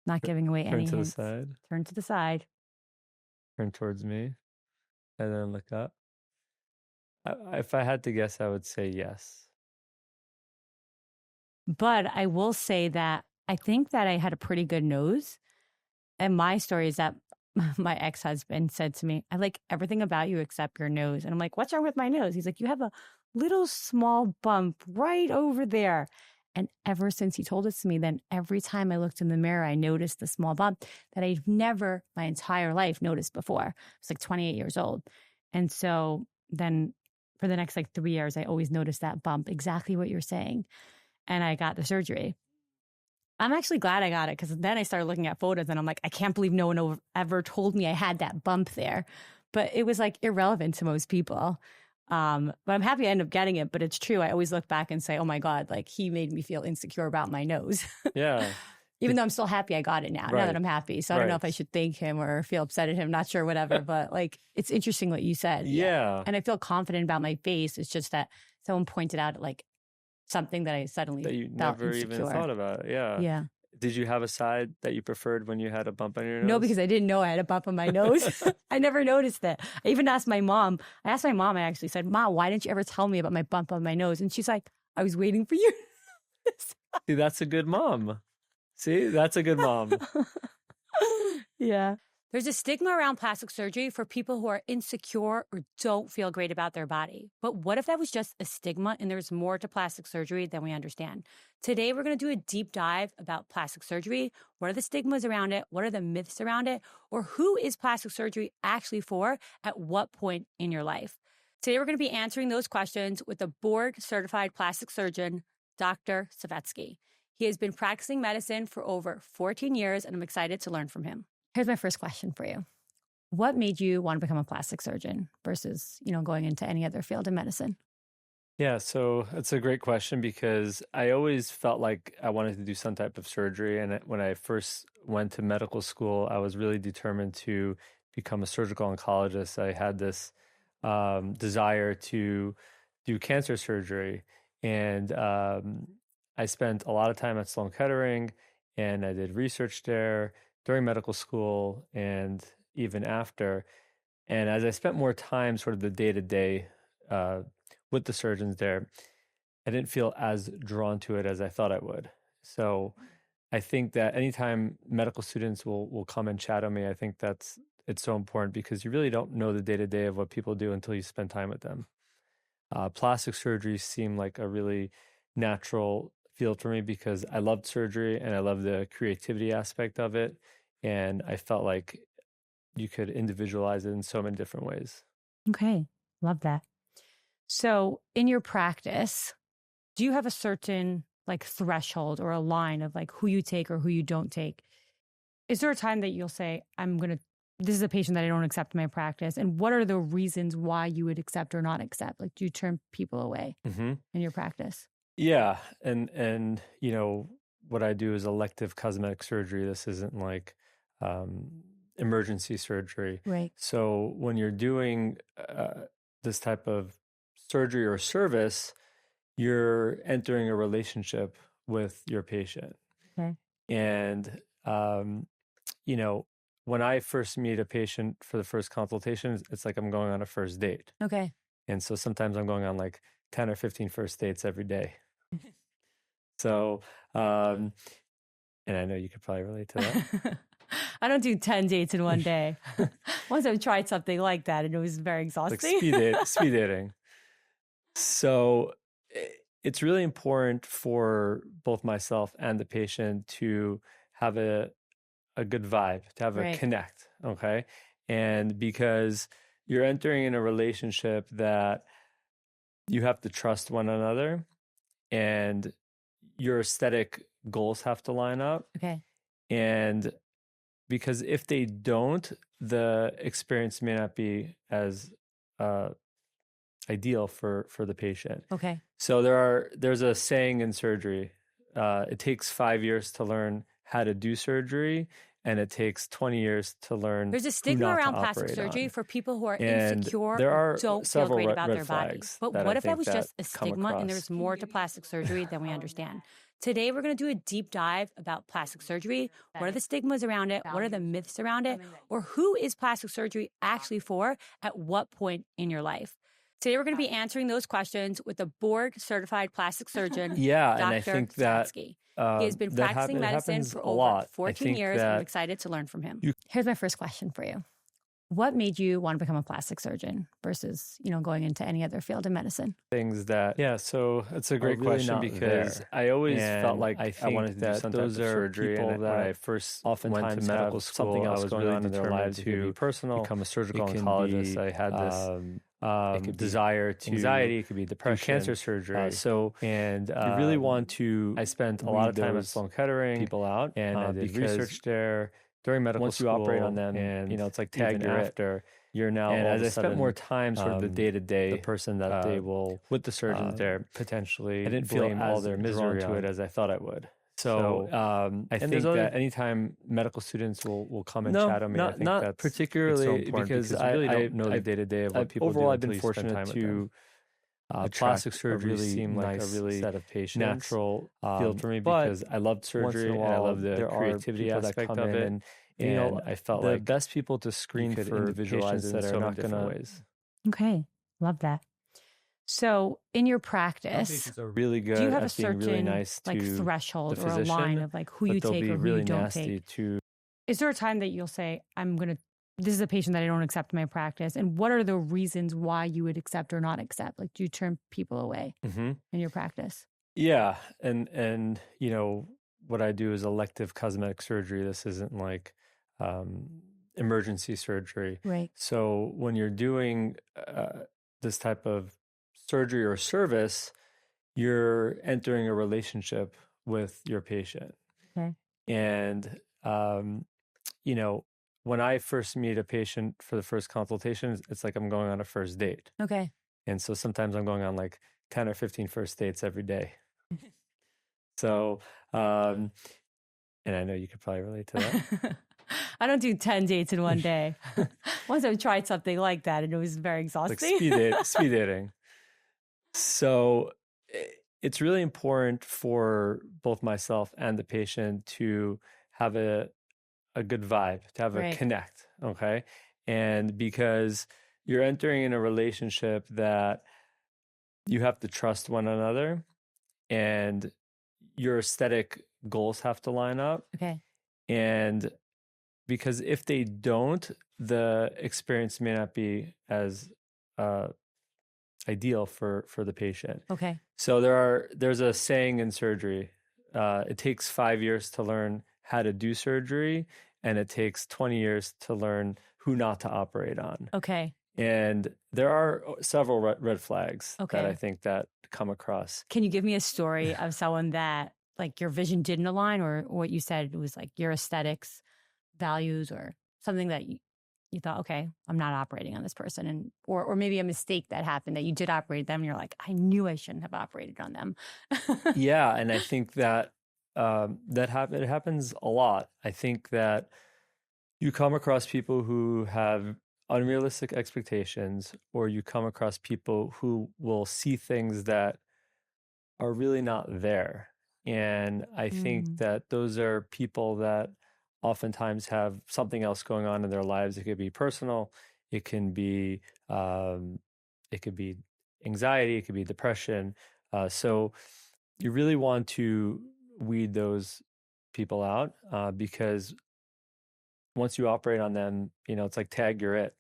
Not giving away any Turn to the hints. side. Turn to the side. Turn towards me. And then look up. If I had to guess, I would say yes. But I will say that I think that I had a pretty good nose. And my story is that my ex-husband said to me, I like everything about you except your nose. And I'm like, what's wrong with my nose? He's like, you have a little small bump right over there. And ever since he told this to me, then every time I looked in the mirror, I noticed the small bump that I've never my entire life noticed before. I was like 28 years old. And so then for the next like 3 years, I always noticed that bump, exactly what you're saying. And I got the surgery. I'm actually glad I got it because then I started looking at photos and I'm like, I can't believe no one ever told me I had that bump there. But it was like irrelevant to most people. But I'm happy I ended up getting it. But it's true. I always look back and say, oh my God, like he made me feel insecure about my nose. Yeah. Even though I'm still happy I got it now that I'm happy. So I don't know if I should thank him or feel upset at him. Not sure, whatever. But like, it's interesting what you said. Yeah. And I feel confident about my face. It's just that someone pointed out like something that I suddenly that you felt never insecure. even thought about. Yeah. Yeah. Did you have a side that you preferred when you had a bump on your nose? No, because I didn't know I had a bump on my nose. I never noticed it. I even asked my mom. I actually said, Mom, why didn't you ever tell me about my bump on my nose? And she's like, I was waiting for you. See, that's a good mom. See, that's a good mom. Yeah. There's a stigma around plastic surgery for people who are insecure or don't feel great about their body. But what if that was just a stigma and there's more to plastic surgery than we understand? Today, we're going to do a deep dive about plastic surgery. What are the stigmas around it? What are the myths around it? Or who is plastic surgery actually for at what point in your life? Today, we're going to be answering those questions with a board-certified plastic surgeon, Dr. Savetsky. He has been practicing medicine for over 14 years, and I'm excited to learn from him. Here's my first question for you. What made you want to become a plastic surgeon versus, going into any other field in medicine? Yeah, so it's a great question because I always felt like I wanted to do some type of surgery. And when I first went to medical school, I was really determined to become a surgical oncologist. I had this desire to do cancer surgery. And I spent a lot of time at Sloan Kettering, and I did research there during medical school and even after. And as I spent more time sort of the day-to-day with the surgeons there, I didn't feel as drawn to it as I thought I would. So I think that anytime medical students will come and chat on me, I think it's so important because you really don't know the day-to-day of what people do until you spend time with them. Plastic surgery seemed like a really natural field for me because I loved surgery and I love the creativity aspect of it. And I felt like you could individualize it in so many different ways. Okay. Love that. So in your practice, do you have a certain like threshold or a line of like who you take or who you don't take? Is there a time that you'll say, this is a patient that I don't accept in my practice? And what are the reasons why you would accept or not accept? Like, do you turn people away in your practice? Yeah. And what I do is elective cosmetic surgery. This isn't like emergency surgery. Right. So when you're doing this type of surgery or service, you're entering a relationship with your patient. Okay. And, when I first meet a patient for the first consultation, it's like I'm going on a first date. Okay. And so sometimes I'm going on like 10 or 15 first dates every day. So, and I know you could probably relate to that. I don't do 10 dates in one day. Once I've tried something like that and it was very exhausting. Like speed dating. So it's really important for both myself and the patient to have a good vibe, to have a connect, okay? And because you're entering in a relationship that you have to trust one another and your aesthetic goals have to line up. Okay. And because if they don't, the experience may not be as ideal for the patient. Okay. So there's a saying in surgery, it takes 5 years to learn how to do surgery, and it takes 20 years to learn. There's a stigma around plastic surgery for people who are insecure or don't feel great about their body. But what if that was just a stigma and there's more to plastic surgery than we understand? Today, we're going to do a deep dive about plastic surgery. What are the stigmas around it? What are the myths around it? Or who is plastic surgery actually for at what point in your life? Today, we're going to be answering those questions with a board-certified plastic surgeon, Yeah, and I Dr. think that Savetsky. He has been practicing medicine for over 14 years, and I'm excited to learn from him. Here's my first question for you. What made you want to become a plastic surgeon versus, going into any other field in medicine? Things that, so it's a great question because I always felt like I wanted to do some type of surgery. And when I first went to medical school, something else going on in their lives to become a surgical oncologist. I had this desire to anxiety, it could be depression, cancer surgery. And you really want to. I spent a lot of time at Sloan Kettering, people out, and I did research there during medical school. Once you operate on them, and it's like tag your after. You're now, and as I spent more time sort of the day-to-day, the person that they will, with the surgeons there, potentially, I didn't feel all their misery to it as I thought I would. So I think that anytime medical students will come and chat with me, I think that's particularly so because I really don't know the day-to-day of what people do. Overall, I've been fortunate to plastic surgery really seemed like a really set of patients, natural field for me because I loved surgery and I love the creativity aspect of it. And I felt like the best people to screen for patients that are not going to. Okay, love that. So in your practice, patients are really good. Do you have a certain certain nice threshold or a line of who you take or who you don't take? Is there a time that you'll say, this is a patient that I don't accept in my practice? And what are the reasons why you would accept or not accept? Like, do you turn people away in your practice? Yeah. And what I do is elective cosmetic surgery. This isn't like emergency surgery. Right. So when you're doing this type of surgery or service, you're entering a relationship with your patient. Okay. And, when I first meet a patient for the first consultation, it's like I'm going on a first date. Okay. And so sometimes I'm going on like 10 or 15 first dates every day. So, and I know you could probably relate to that. I don't do 10 dates in one day. Once I've tried something like that and it was very exhausting. Like speed dating. So it's really important for both myself and the patient to have a good vibe, to have a connect, okay? And because you're entering in a relationship that you have to trust one another and your aesthetic goals have to line up. Okay. And because if they don't, the experience may not be as ideal for the patient. Okay. So there's a saying in surgery, it takes 5 years to learn how to do surgery, and it takes 20 years to learn who not to operate on. Okay. And there are several red flags that I think that come across. Can you give me a story of someone that like your vision didn't align, or what you said was like your aesthetics, values, or something that you thought, okay, I'm not operating on this person, and or maybe a mistake that happened that you did operate them and you're like, I knew I shouldn't have operated on them. Yeah, and I think that it happens a lot. I think that you come across people who have unrealistic expectations, or you come across people who will see things that are really not there. And I think that those are people that oftentimes have something else going on in their lives. It could be personal, it can be anxiety, it could be depression. So you really want to weed those people out because once you operate on them, it's like tag, you're it.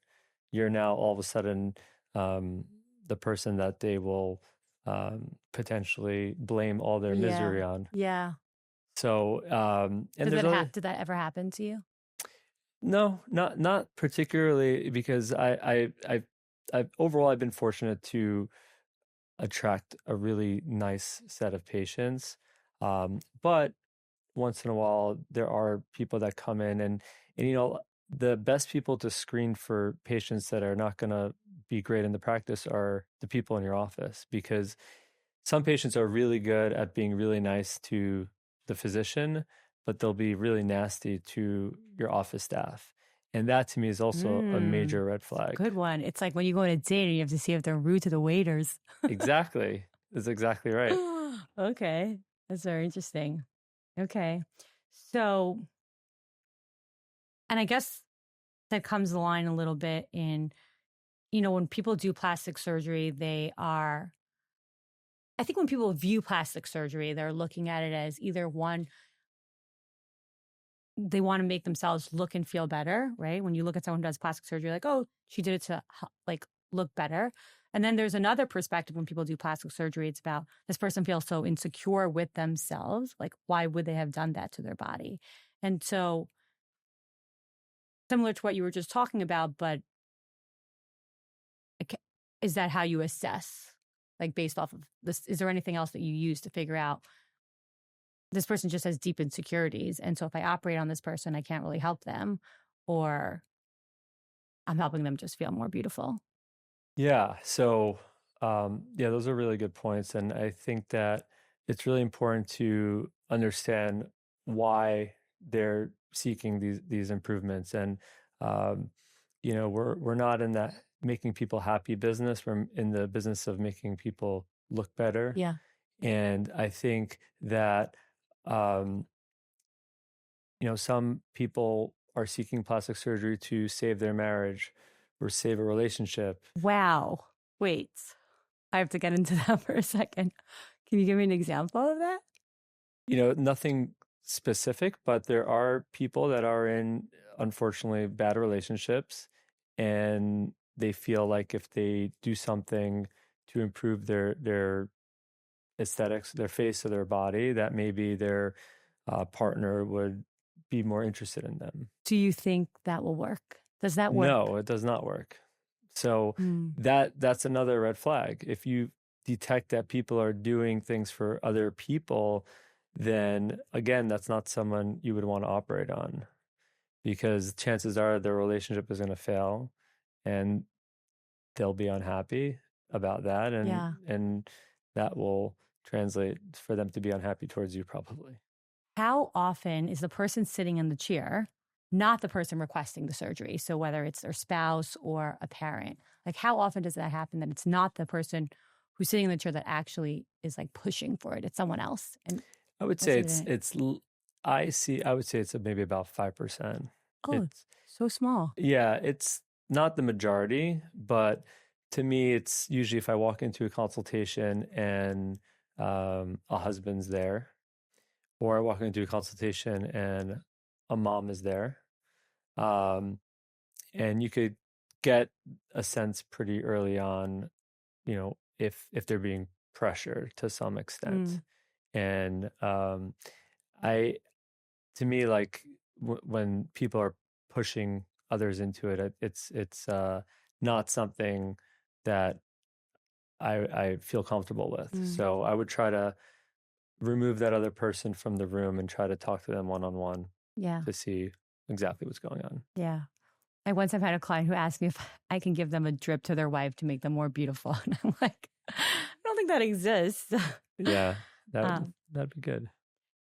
You're now all of a sudden the person that they will potentially blame all their misery on. Yeah. So, and did that ever happen to you? No, not particularly, because I've overall I've been fortunate to attract a really nice set of patients. But once in a while, there are people that come in and the best people to screen for patients that are not going to be great in the practice are the people in your office, because some patients are really good at being really nice to the physician, but they'll be really nasty to your office staff. And that to me is also a major red flag. Good one. It's like when you go on a date and you have to see if they're rude to the waiters. Exactly. That's exactly right. Okay. That's very interesting. Okay. So, and I guess that comes the line a little bit in, when people do plastic surgery, I think when people view plastic surgery, they're looking at it as either one, they want to make themselves look and feel better, right? When you look at someone who does plastic surgery, like, oh, she did it to like look better. And then there's another perspective when people do plastic surgery. It's about this person feels so insecure with themselves. Like, why would they have done that to their body? And so, similar to what you were just talking about, but is that how you assess, like based off of this? Is there anything else that you use to figure out this person just has deep insecurities? And so if I operate on this person, I can't really help them, or I'm helping them just feel more beautiful. Yeah. So, yeah, those are really good points. And I think that it's really important to understand why they're seeking these improvements. And, um, we're not in that making people happy business. We're in the business of making people look better. Yeah. And I think that, um, some people are seeking plastic surgery to save their marriage or save a relationship. Wow. Wait, I have to get into that for a second. Can you give me an example of that? Nothing specific, but there are people that are in, unfortunately, bad relationships, and they feel like if they do something to improve their aesthetics, their face or their body, that maybe their partner would be more interested in them. Do you think that will work? Does that work? No, it does not work. So Mm, that's another red flag. If you detect that people are doing things for other people, then again, that's not someone you would want to operate on, because chances are their relationship is going to fail and they'll be unhappy about that, and yeah. that will translate for them to be unhappy towards you probably. How often is the person sitting in the chair not the person requesting the surgery? So whether it's their spouse or a parent, like how often does that happen that it's not the person who's sitting in the chair that actually is like pushing for it? It's someone else. And I would what's say it? I would say it's maybe about 5%. Oh, It's so small. Yeah, it's not the majority, but to me, it's usually if I walk into a consultation and a husband's there, or I walk into a consultation and a mom is there. Um, and you could get a sense pretty early on, if they're being pressured to some extent. Mm, And I to me, like when people are pushing others into it, it's not something that I feel comfortable with. mm, So I would try to remove that other person from the room and try to talk to them one on one yeah. to see exactly what's going on. Yeah. I once have had a client who asked me if I can give them a drip to their wife to make them more beautiful. And I'm like, I don't think that exists. Yeah, that um, that'd be good.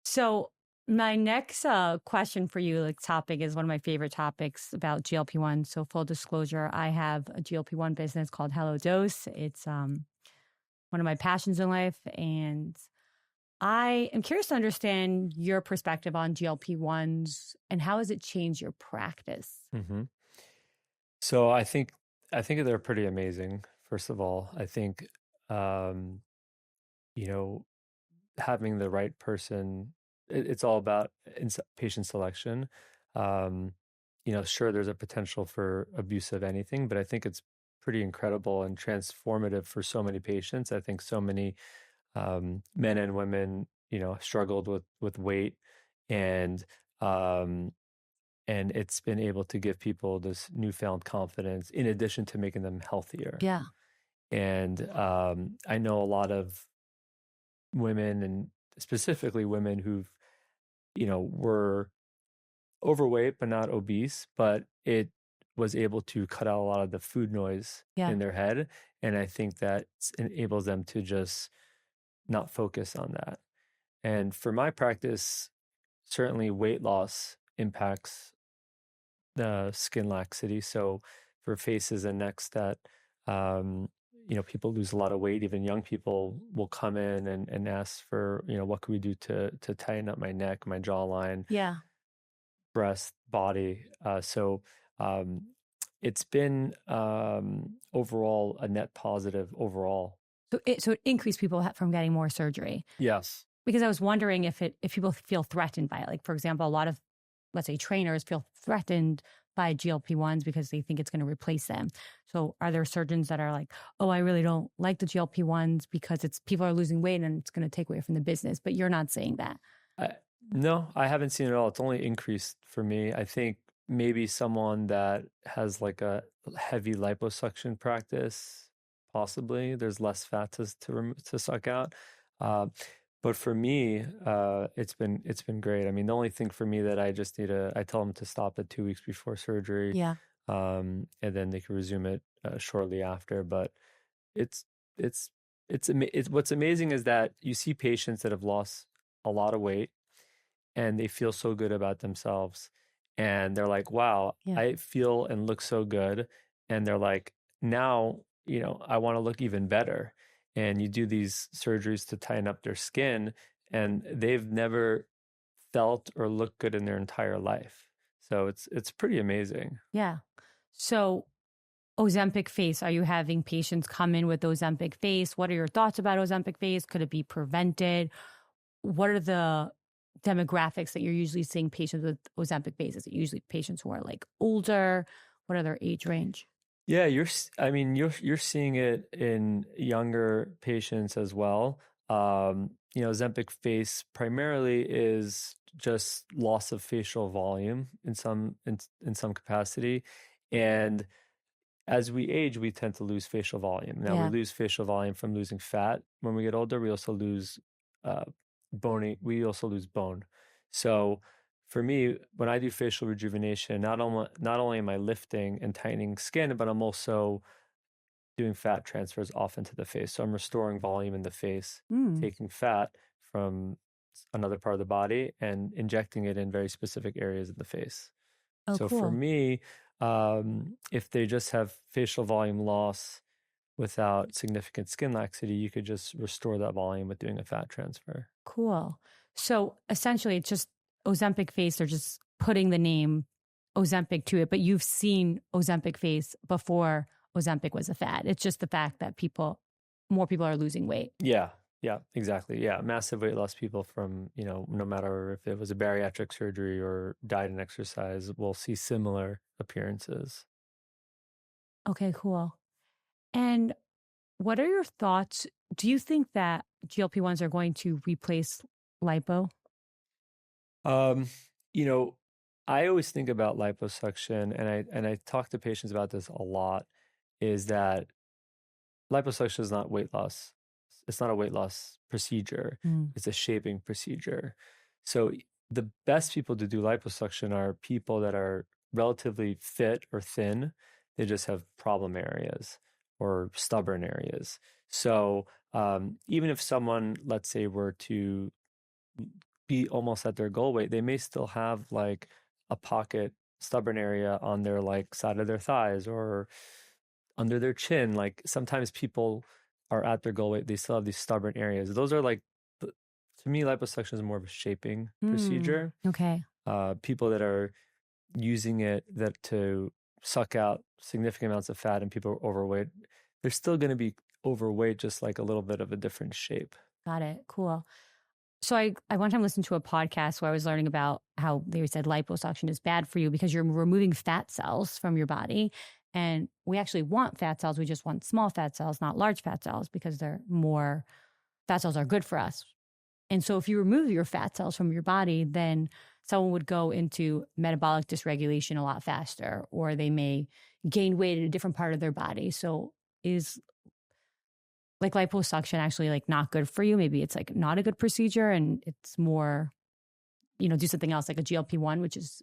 so my next question for you, like topic, is one of my favorite topics about GLP-1. So full disclosure, I have a GLP-1 business called Hello Dose. It's one of my passions in life. And I am curious to understand your perspective on GLP-1s and how has it changed your practice? hmm So I think they're pretty amazing. First of all, I think um, you know having the right person, it's all about patient selection. Um, sure, there's a potential for abuse of anything, but I think it's pretty incredible and transformative for so many patients. I think so many men and women, struggled with weight, and um, it's been able to give people this newfound confidence in addition to making them healthier. Yeah. And I know a lot of women, and specifically women who've, were overweight but not obese, but it was able to cut out a lot of the food noise Yeah. in their head. And I think that enables them to just not focus on that. And for my practice, certainly weight loss impacts the skin laxity. So for faces and necks that, um, people lose a lot of weight. Even young people will come in and ask for, what can we do to tighten up my neck, my jawline, Yeah. breast, body. So um, it's been overall a net positive overall. So it increased people from getting more surgery. Yes. Because I was wondering if people feel threatened by it. Like, for example, a lot of, let's say, trainers feel threatened by GLP-1s because they think it's going to replace them. So are there surgeons that are like, oh, I really don't like the GLP-1s because it's people are losing weight and it's going to take away from the business? But you're not saying that. I, no, I haven't seen it at all. It's only increased for me. I think maybe someone that has like a heavy liposuction practice, possibly there's less fat to suck out. Uh, but for me, it's been great. I mean, the only thing for me that I tell them to stop at 2 weeks before surgery, Yeah. and then they can resume it shortly after. But it's it's it's what's amazing is that you see patients that have lost a lot of weight and they feel so good about themselves. And they're like, wow, Yeah. I feel and look so good. And they're like, now, I want to look even better. And you do these surgeries to tighten up their skin, and they've never felt or looked good in their entire life. So it's pretty amazing. Yeah. So Ozempic face, are you having patients come in with Ozempic face? What are your thoughts about Ozempic face? Could it be prevented? What are the demographics that you're usually seeing patients with Ozempic face? Is it usually patients who are like older? What are their age range? Yeah, I mean, you're seeing it in younger patients as well. Ozempic face primarily is just loss of facial volume in some capacity, and as we age, we tend to lose facial volume. Now, we Yeah. lose facial volume from losing fat. When we get older, we also lose uh, we also lose bone. So for me, when I do facial rejuvenation, not only am I lifting and tightening skin, but I'm also doing fat transfers off into the face. So I'm restoring volume in the face, Mm. taking fat from another part of the body and injecting it in very specific areas of the face. Oh, So for cool. me, if they just have facial volume loss without significant skin laxity, you could just restore that volume with doing a fat transfer. Cool. So essentially, it's just Ozempic face. They're just putting the name Ozempic to it, but you've seen Ozempic face before Ozempic was a fad. It's just the fact that more people are losing weight. Yeah, yeah, exactly. Yeah, massive weight loss people from, no matter if it was a bariatric surgery or diet and exercise, will see similar appearances. Okay, cool. And what are your thoughts? Do you think that GLP-1s are going to replace lipo? Um, you know, I always think about liposuction, and I talk to patients about this a lot, is that liposuction is not weight loss. It's not a weight loss procedure. Mm. It's a shaping procedure. So the best people to do liposuction are people that are relatively fit or thin. They just have problem areas or stubborn areas. So even if someone, let's say, were to be almost at their goal weight, they may still have like a pocket stubborn area on their like side of their thighs or under their chin. Like sometimes people are at their goal weight, they still have these stubborn areas. Those are like, to me, liposuction is more of a shaping Mm. procedure. Okay. People that are using it that to suck out significant amounts of fat and people are overweight, they're still going to be overweight, just like a little bit of a different shape. Got it. Cool. So I one time listened to a podcast where I was learning about how they said liposuction is bad for you because you're removing fat cells from your body. And we actually want fat cells. We just want small fat cells, not large fat cells, because fat cells are good for us. And so if you remove your fat cells from your body, then someone would go into metabolic dysregulation a lot faster, or they may gain weight in a different part of their body. So is like liposuction actually like not good for you? Maybe it's like not a good procedure and it's more, do something else like a GLP-1, which is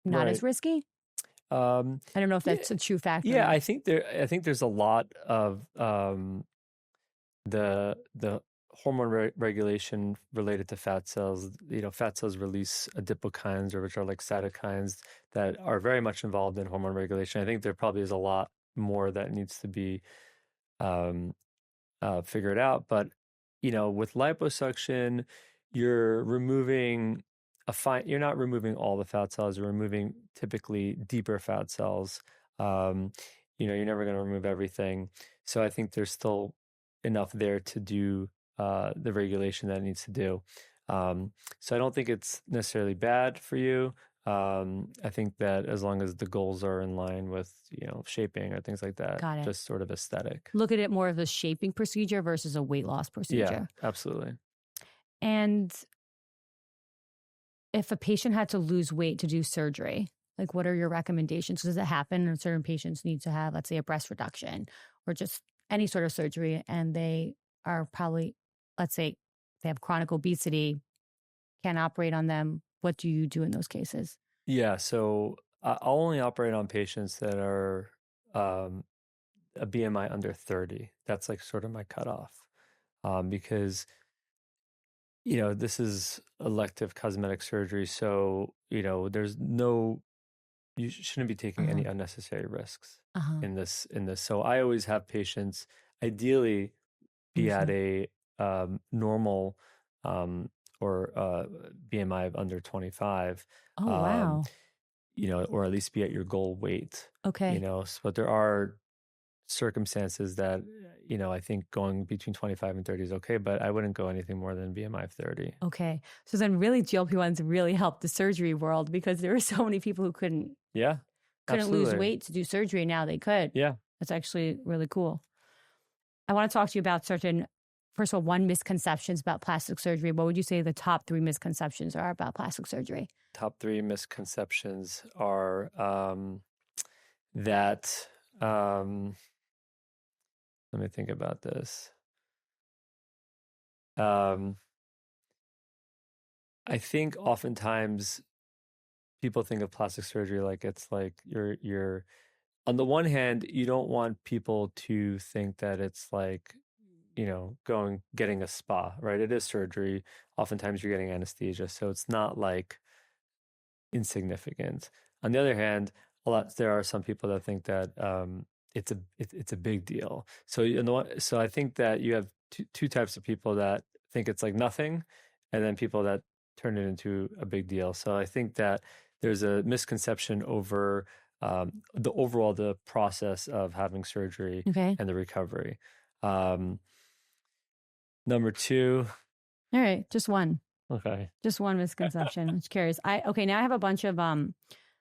not as Right. risky. Um, I don't know if yeah, that's a true factor or yeah, not. I think there's a lot of the hormone regulation related to fat cells. Fat cells release adipokines, or which are like cytokines that are very much involved in hormone regulation. I think there probably is a lot more that needs to be um, figure it out. But with liposuction, you're removing you're not removing all the fat cells. You're removing typically deeper fat cells. Um, you're never going to remove everything. So I think there's still enough there to do the regulation that it needs to do. So I don't think it's necessarily bad for you. I think that as long as the goals are in line with, shaping or things like that, Got it. just sort of aesthetic. Look at it more of a shaping procedure versus a weight loss Yeah, procedure. absolutely. And if a patient had to lose weight to do surgery, like what are your recommendations? Does it happen and certain patients need to have, let's say, a breast reduction or just any sort of surgery, and they are probably, let's say, they have chronic obesity, can't operate on them. What do you do in those cases? Yeah, so I'll only operate on patients that are um, a BMI under 30. That's like sort of my cutoff. Because, this is elective cosmetic surgery. So, you shouldn't be taking Uh-huh. any unnecessary risks Uh-huh. in this. So I always have patients ideally be at Understand. a normal um, or BMI of under 25. Oh, Um, wow. or at least be at your goal weight, Okay. But there are circumstances that, I think going between 25 and 30 is okay, but I wouldn't go anything more than BMI of 30. Okay. So then really GLP-1s really helped the surgery world because there were so many people who Yeah, couldn't lose absolutely. weight to do surgery. Now they could. Yeah. That's actually really cool. I want to talk to you about first of all, one, misconceptions about plastic surgery. What would you say the top 3 misconceptions are about plastic surgery? Top 3 misconceptions are that, let me think about this. Um, I think oftentimes people think of plastic surgery like it's like you're on the one hand, you don't want people to think that it's like, getting a spa, right? It is surgery. Oftentimes you're getting anesthesia, so it's not like insignificant. On the other hand, there are some people that think that it's a big deal. So so I think that you have two types of people that think it's like nothing, and then people that turn it into a big deal. So I think that there's a misconception over the process of having surgery Okay. and the recovery. Um, Number 2, All right. Just one. okay. Just one misconception. I'm just curious. Now I have a bunch of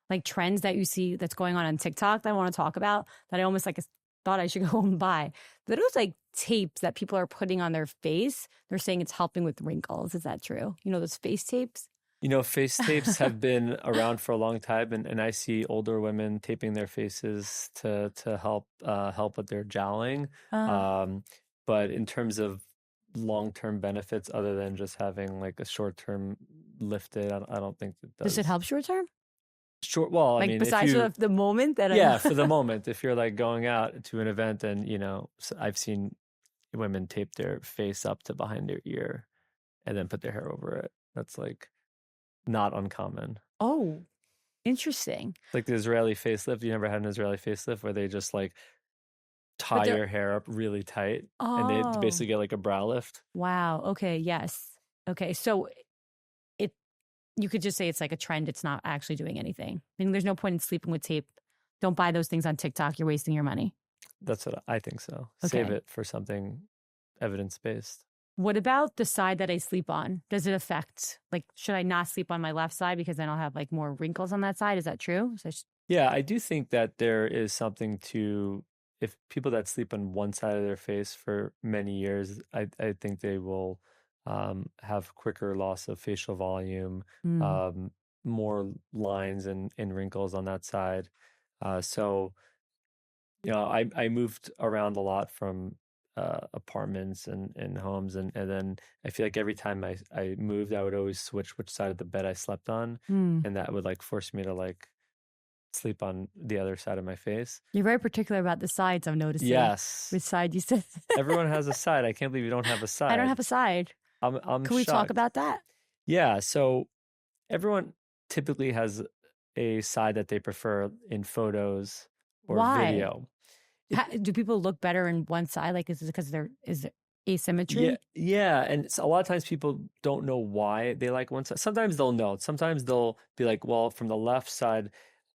like trends that you see that's going on TikTok that I want to talk about that I almost like thought I should go home and buy. Those like tapes that people are putting on their face. They're saying it's helping with wrinkles. Is that true? Those face tapes? Face tapes have been around for a long time, and I see older women taping their faces to help with their jowling. Uh, But in terms of long-term benefits, other than just having like a short-term lifted, I don't think it does it does. help short term? Short, well, I Like mean, if besides you, the moment that I'm yeah, for the moment, if you're like going out to an event and I've seen women tape their face up to behind their ear and then put their hair over it. That's like not uncommon. oh, interesting. Like the Israeli facelift. You never had an Israeli facelift where they just like But tie they're your hair up really tight and they oh, basically get like a brow lift. wow. Okay, yes. Okay. So it you could just say it's like a trend. It's not actually doing anything. I mean, there's no point in sleeping with tape. Don't buy those things on TikTok. You're wasting your money. That's what I think so. Save Okay. it for something evidence based. What about the side that I sleep on? Does it affect, like, should I not sleep on my left side because then I'll have like more wrinkles on that side? Is that true? Yeah, I do think that there is something to if people that sleep on one side of their face for many years, I think they will have quicker loss of facial volume, Mm, more lines and wrinkles on that side. So, I moved around a lot from apartments and homes, and then I feel like every time I moved, I would always switch which side of the bed I slept on, mm. and that would like force me to like sleep on the other side of my face. You're very particular about the sides, I'm noticing. Yes. Which side you said? Everyone has a side. I can't believe you don't have a I don't side. have a side. I'm Can we talk shocked. about that? Yeah, so everyone typically has a side that they prefer in photos or Why? video. Do people look better in one side? Like, is it because is it Yeah, asymmetry? yeah, and a lot of times people don't know why they like one side. Sometimes they'll know. Sometimes they'll be like, "Well, from the left side,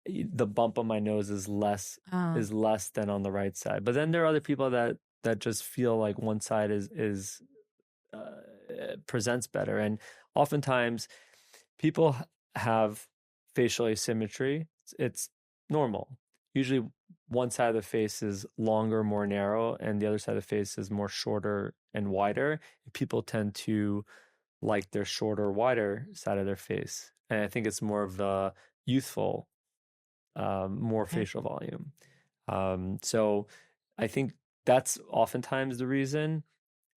the bump on my nose Uh, is less than on the right side." But then there are other people that just feel like one side is presents better, and oftentimes people have facial asymmetry. It's normal. Usually, one side of the face is longer, more narrow, and the other side of the face is more shorter and wider. People tend to like their shorter, wider side of their face. And I think it's more of the youthful, more okay. facial volume. So I think that's oftentimes the reason.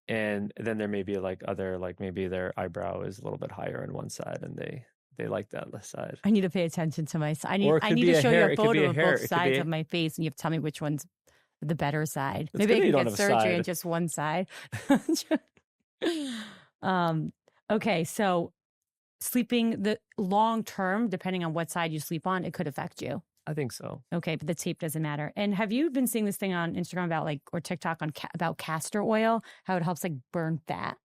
And then there may be like other, like maybe their eyebrow is a little bit higher on one side and they like that left side. I need to pay attention to my side. Or it I could need be to a show you hair. a It could be photo a of hair. both It could sides be of a, my face, and you have to tell me which one's the better side. it's Maybe good I that you can don't get have a surgery on side. just one side. um, okay, so sleeping the long term, depending on what side you sleep on, it could affect you. I think so. Okay, but the tape doesn't matter. And have you been seeing this thing on Instagram about like or TikTok on about castor oil, how it helps like burn fat?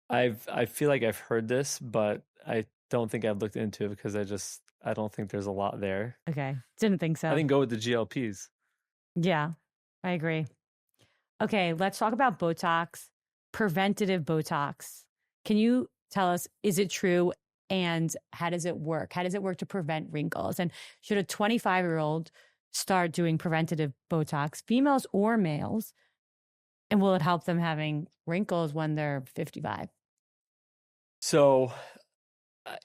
I feel like I've heard this, but I don't think I've looked into it because I don't think there's a lot there. Okay, didn't think I so. think go with the GLPs. Yeah, I agree. Okay, let's talk about Botox, preventative Botox. Can you tell us, is it true? And how does it work? How does it work to prevent wrinkles? And should a 25-year-old start doing preventative Botox, females or males? And will it help them having wrinkles when they're 55? So I,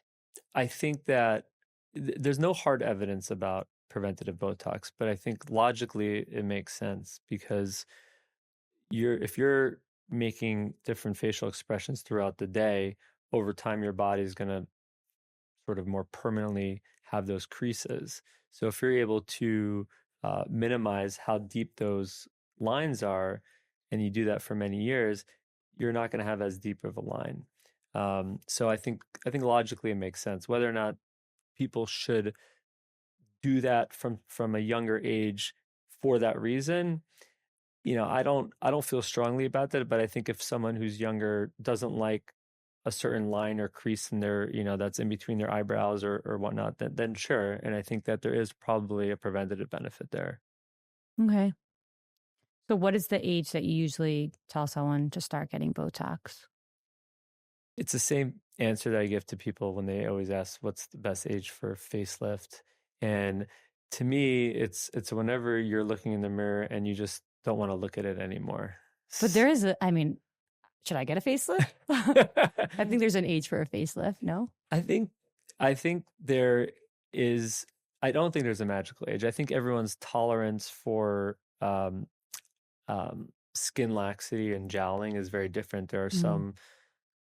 I think that there's no hard evidence about preventative Botox, but I think logically it makes sense because if you're making different facial expressions throughout the day, over time your body is going to sort of more permanently have those creases. So if you're able to minimize how deep those lines are, and you do that for many years, you're not going to have as deep of a line. So I think logically it makes sense. Whether or not people should do that from a younger age for that reason, I don't feel strongly about that, but I think if someone who's younger doesn't like a certain line or crease in their, that's in between their eyebrows or whatnot, then sure. And I think that there is probably a preventative benefit there. Okay. So, what is the age that you usually tell someone to start getting Botox? It's the same answer that I give to people when they always ask what's the best age for facelift. And to me, it's whenever you're looking in the mirror and you just don't want to look at it anymore. But there is I mean, should I get a facelift? I think there's an age for a facelift, no? I think I think there is I don't think there's a magical age. I think everyone's tolerance for skin laxity and jowling is very different. There are Mm. some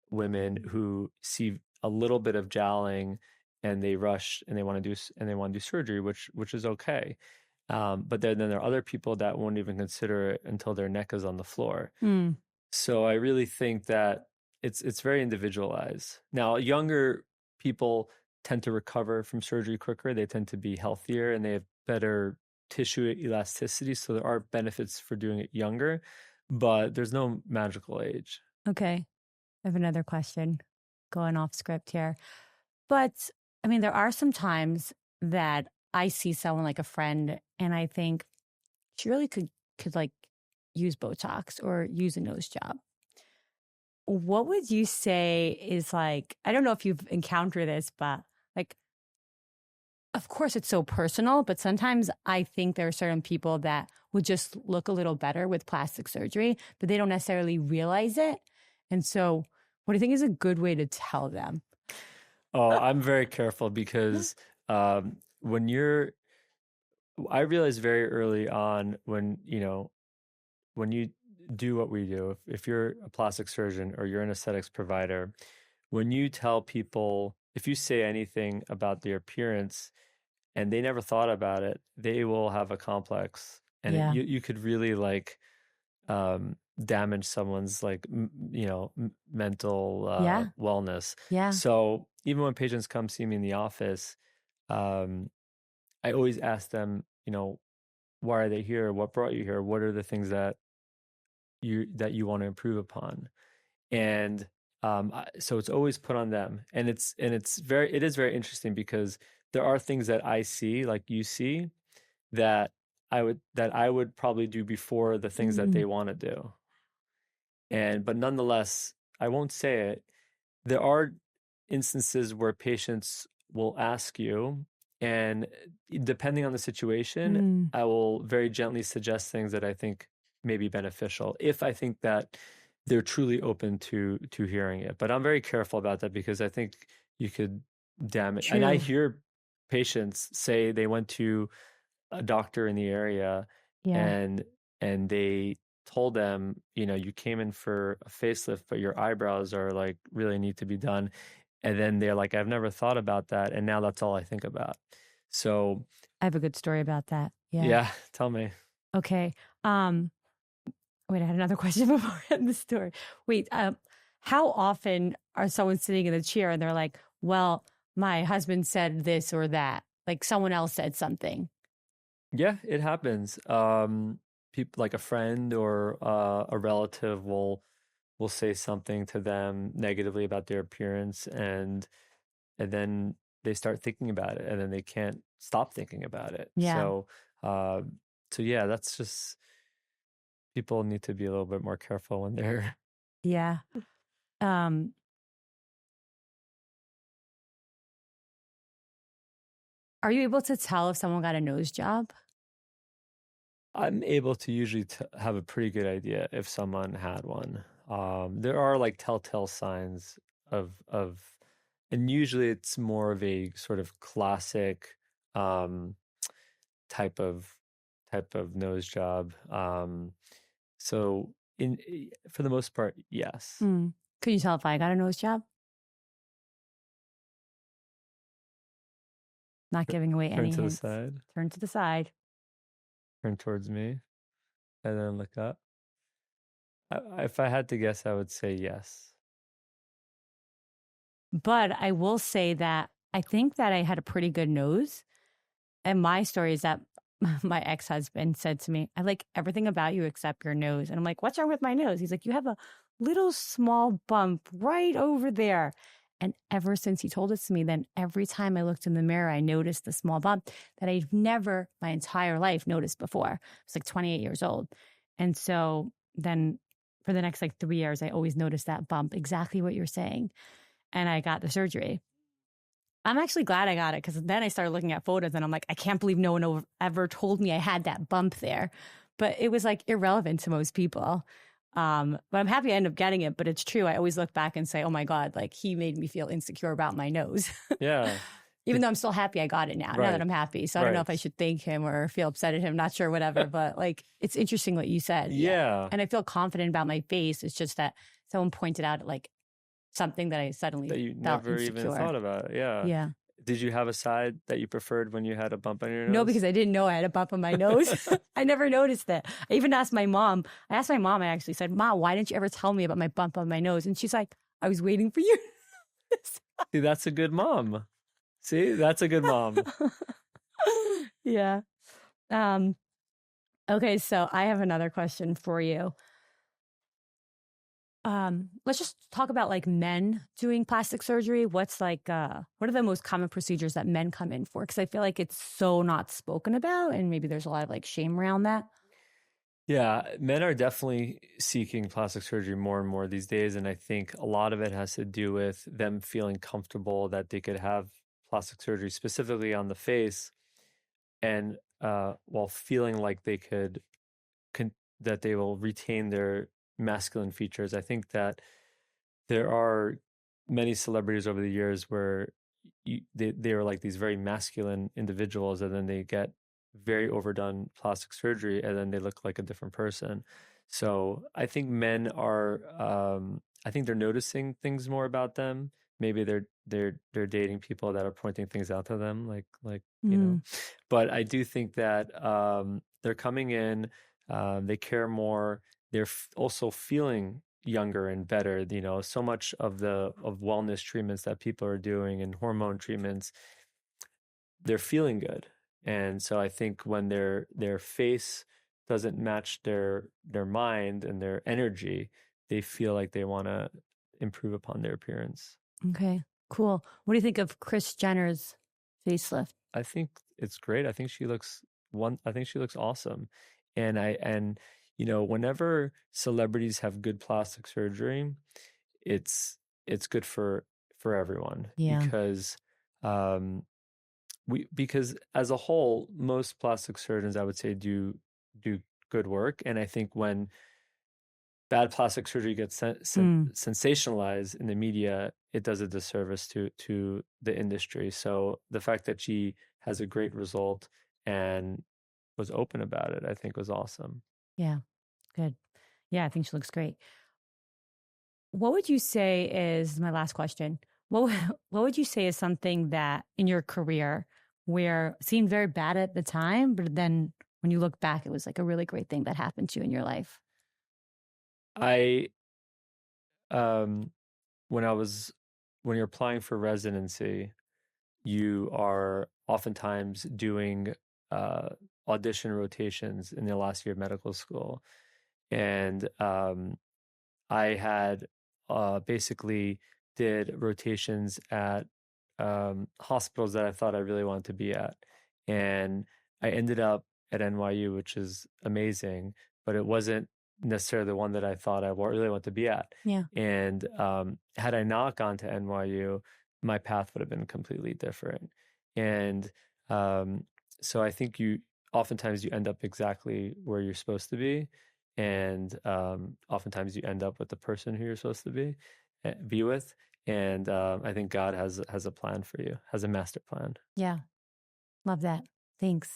women who see a little bit of jowling and they rush and they want to do surgery, which is okay. But then there are other people that won't even consider it until their neck is on the floor. Mm. So I really think that it's very individualized. Now, younger people tend to recover from surgery quicker. They tend to be healthier and they have better tissue elasticity. So there are benefits for doing it younger, but there's no magical age. Okay. I have another question going off script here. But I mean, there are some times that I see someone like a friend and I think she really could like use Botox or use a nose job. What would you say is like, I don't know if you've encountered this, but like, of course it's so personal, but sometimes I think there are certain people that would just look a little better with plastic surgery, but they don't necessarily realize it. And so, what do you think is a good way to tell them? Oh, I'm very careful because when I realized very early on when you do what we do, if you're a plastic surgeon or you're an aesthetics provider, when you tell people, if you say anything about their appearance and they never thought about it, they will have a complex, and Yeah. you could really like damage someone's like mental Yeah. wellness. Yeah. So even when patients come see me in the office, um, I always ask them, why are they here? What brought you here? What are the things that you want to improve upon? And so it's always put on them, and it is very interesting because there are things that I see, like you see, that I would probably do before the things that they Mm, want to do. And but nonetheless, I won't say it. There are instances where patients will ask you, and depending on the situation, mm, I will very gently suggest things that I think may be beneficial if I think that they're truly open to hearing it. But I'm very careful about that because I think you could damage. And I true. hear patients say they went to a doctor in the area Yeah. and they told them, you know, you came in for a facelift, but your eyebrows are like really need to be done. And then they're like, I've never thought about that. And now that's all I think about. So, I have a good story about that. Yeah. yeah, tell me. Okay. Um, Wait, I had another question before I had the story. Wait, how often are someone sitting in a chair and they're like, well, my husband said this or that? Like someone else said something. Yeah, it happens. People like a friend or a relative will say something to them negatively about their appearance, and then they start thinking about it, and then they can't stop thinking about it. Yeah. Uh, so yeah, that's just people need to be a little bit more careful when they're. Yeah. Um, are you able to tell if someone got a nose job? I'm able to usually have a pretty good idea if someone had one. There are like telltale signs of, and usually it's more of a sort of classic um, type of nose job. So for the most part, yes. Hmm. Could you tell if I got a nose job? Not giving away Turn any to the hints. side, Turn to the side. turn towards me, and then look up. If I had to guess, I would say yes. But I will say that I think that I had a pretty good nose. And my story is that my ex husband said to me, I like everything about you except your nose. And I'm like, what's wrong with my nose? He's like, you have a little small bump right over there. And ever since he told this to me, then every time I looked in the mirror, I noticed the small bump that I've never my entire life noticed before. I was like 28 years old. And so then for the next like 3 years, I always noticed that bump, exactly what you're saying. And I got the surgery. I'm actually glad I got it because then I started looking at photos and I'm like, I can't believe no one ever told me I had that bump there. But it was like irrelevant to most people. But I'm happy I ended up getting it. But it's true. I always look back and say, oh my God, like he made me feel insecure about my nose. Yeah. Even though I'm still happy I got it now that Right. I'm happy. So I don't know Right. if I should thank him or feel upset at him, not sure, whatever. But like, it's interesting what you said. Yeah. Yeah. And I feel confident about my face. It's just that someone pointed out like something that I That suddenly you felt never even insecure. thought about. Yeah. Yeah. Did you have a side that you preferred when you had a bump on your No, nose? because I didn't know I had a bump on my nose. I never noticed it. I even asked my mom. I asked my mom, I actually said, Mom, why didn't you ever tell me about my bump on my nose? And she's like, I was waiting for you. See, that's a good mom. See, that's a good mom. Yeah. Um, okay, so I have another question for you. Let's just talk about like men doing plastic surgery. What's like what are the most common procedures that men come in for? Because I feel like it's so not spoken about and maybe there's a lot of like shame around that. Yeah, men are definitely seeking plastic surgery more and more these days, and I think a lot of it has to do with them feeling comfortable that they could have plastic surgery specifically on the face, and while feeling like they con that they will retain their masculine features. I think that there are many celebrities over the years where they are like these very masculine individuals, and then they get very overdone plastic surgery, and then they look like a different person. So I think men are, I think they're noticing things more about them. Maybe they're dating people that are pointing things out to them, like you know. Mm, But I do think that they're coming in, they care more. They're also feeling younger and better. You know, so much of the of wellness treatments that people are doing and hormone treatments, they're feeling good. And so I think when their face doesn't match their mind and their energy, they feel like they want to improve upon their appearance. Okay, cool. What do you think of Kris Jenner's facelift? I think it's great. I think she looks awesome. And whenever celebrities have good plastic surgery, it's it's good for everyone Yeah. because um because as a whole, most plastic surgeons I would say do good work. And I think when bad plastic surgery gets Mm, sensationalized in the media, it does a disservice to the industry. So the fact that she has a great result and was open about it, I think was awesome. yeah, good. Yeah, I think she looks great. What would you say is my last question? What would you say is something that in your career where seemed very bad at the time, but then when you look back, it was like a really great thing that happened to you in your life? I um when I was when you're applying for residency, you are oftentimes doing uh, audition rotations in the last year of medical school. And I had basically did rotations at hospitals that I thought I really wanted to be at. And I ended up at NYU, which is amazing, but it wasn't necessarily the one that I thought I really wanted to be at. Yeah. And had I not gone to NYU, my path would have been completely different. And um, so I think oftentimes you end up exactly where you're supposed to be, and oftentimes you end up with the person who you're supposed to be with. And I think God has a plan for you, has a master plan. Yeah. Love that. Thanks.